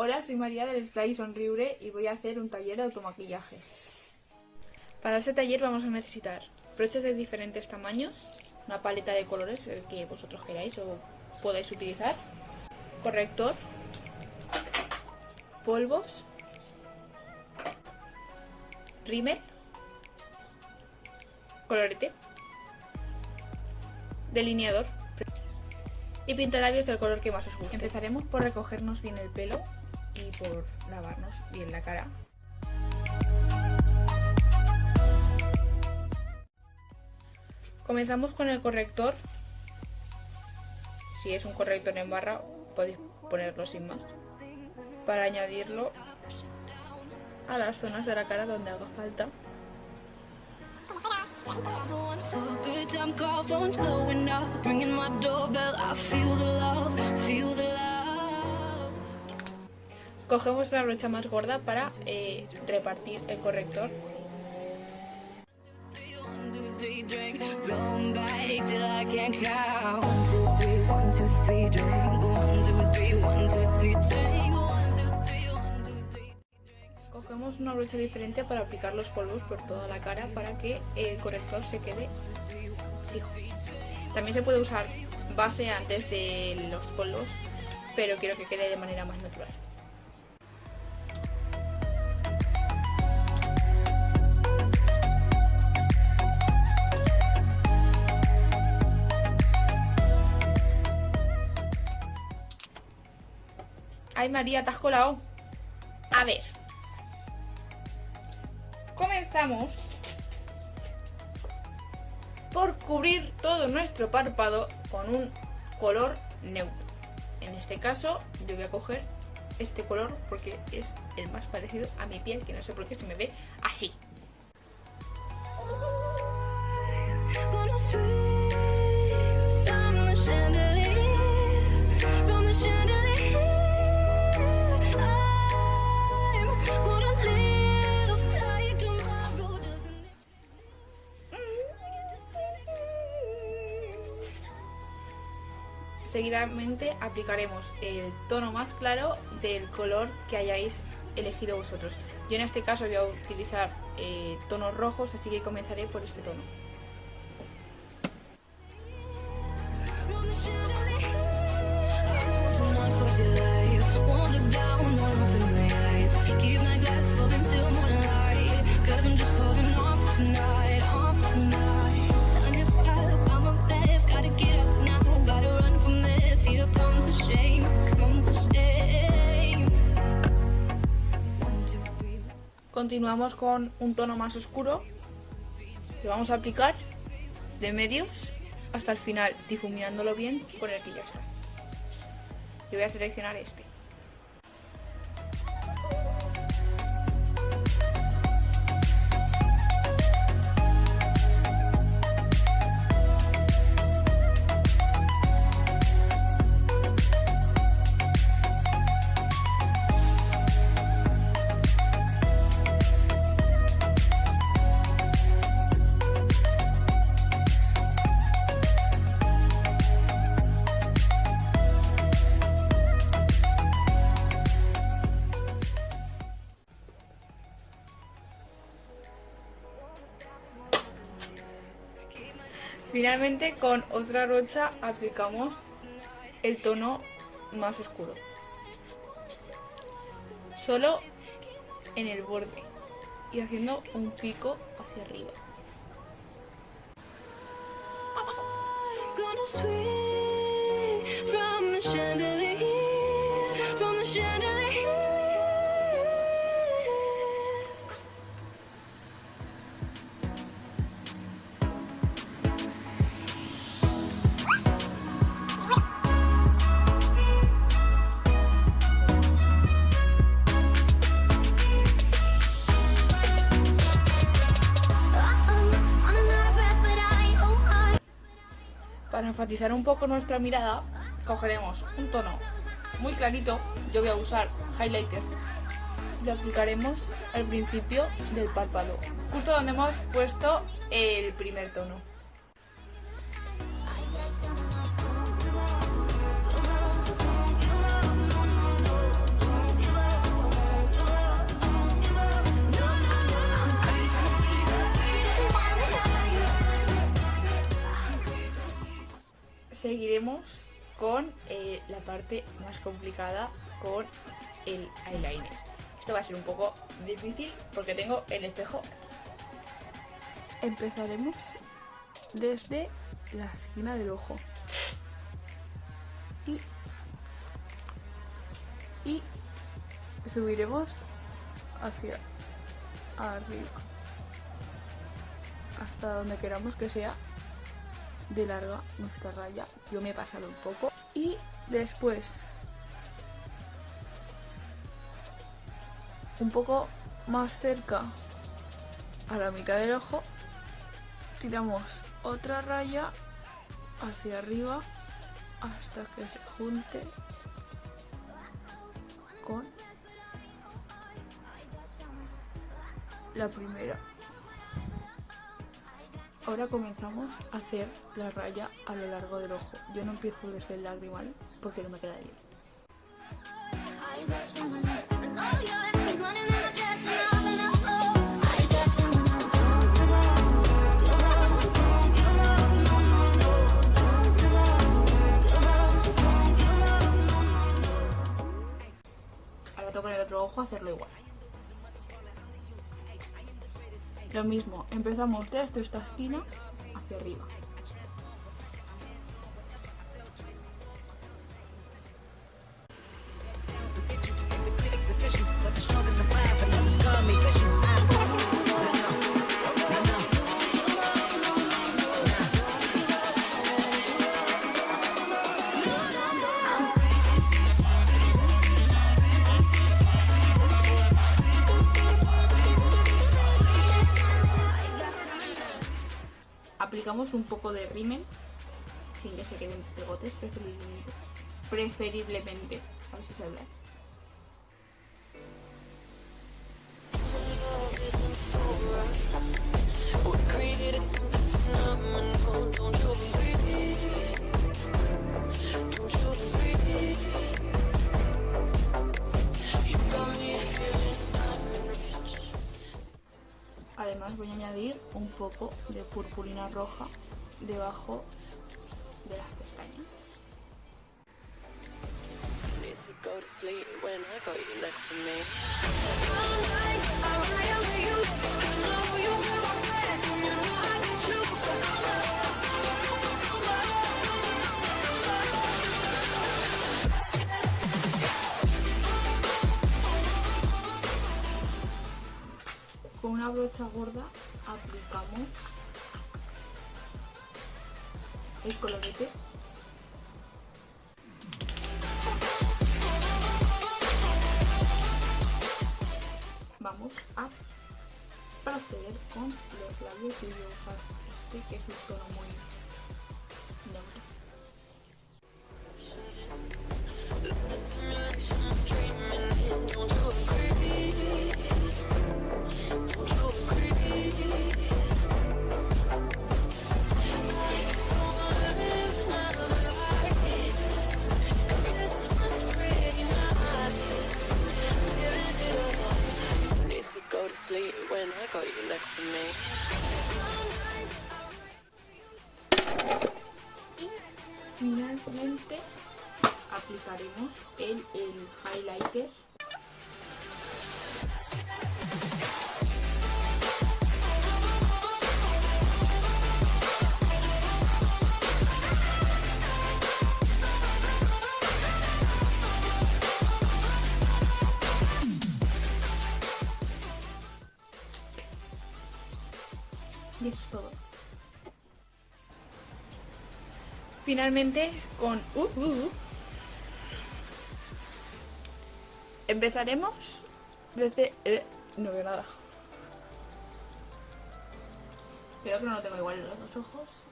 Hola, soy María del Splay Sonriure y voy a hacer un taller de automaquillaje. Para este taller vamos a necesitar broches de diferentes tamaños, una paleta de colores, el que vosotros queráis o podáis utilizar, corrector, polvos, rímel, colorete, delineador y pintalabios del color que más os guste. Empezaremos por recogernos bien el pelo y por lavarnos bien la cara. Comenzamos con el corrector. Si es un corrector en barra, podéis ponerlo sin más, para añadirlo a las zonas de la cara donde haga falta. Cogemos la brocha más gorda para repartir el corrector. Cogemos una brocha diferente para aplicar los polvos por toda la cara para que el corrector se quede fijo. También se puede usar base antes de los polvos, pero quiero que quede de manera más natural. Ay, María, te has colado. A ver. Comenzamos por cubrir todo nuestro párpado con un color neutro. En este caso yo voy a coger este color porque es el más parecido a mi piel, que no sé por qué se me ve así. Seguidamente aplicaremos el tono más claro del color que hayáis elegido vosotros. Yo en este caso voy a utilizar tonos rojos, así que comenzaré por este tono. Continuamos con un tono más oscuro que vamos a aplicar de medios hasta el final, difuminándolo bien con el que ya está. Yo voy a seleccionar este. Finalmente, con otra brocha aplicamos el tono más oscuro, solo en el borde y haciendo un pico hacia arriba. Para enfatizar un poco nuestra mirada, cogeremos un tono muy clarito. Yo voy a usar highlighter. Lo aplicaremos al principio del párpado, justo donde hemos puesto el primer tono. seguiremos con la parte más complicada, con el eyeliner. Esto va a ser un poco difícil porque tengo el espejo. Empezaremos desde la esquina del ojo y subiremos hacia arriba hasta donde queramos que sea de larga nuestra raya. Yo me he pasado un poco. Y después, un poco más cerca a la mitad del ojo, tiramos otra raya hacia arriba hasta que se junte con la primera. Ahora comenzamos a hacer la raya a lo largo del ojo. Yo no empiezo desde el lagrimal porque no me queda bien. Ahora toca en el otro ojo hacerlo igual. Lo mismo, empezamos desde esta esquina hacia arriba. Aplicamos un poco de rímel sin que se queden pegotes, preferiblemente. A ver si se habla. Además voy a añadir un poco de purpurina roja debajo de las pestañas. Con una brocha gorda aplicamos el colorete. Vamos a proceder con los labios y voy a usar este que es un tono muy neutro. Finalmente aplicaremos el highlighter. Y eso es todo. Finalmente con empezaremos desde no veo nada. Creo que no lo tengo igual en los dos ojos.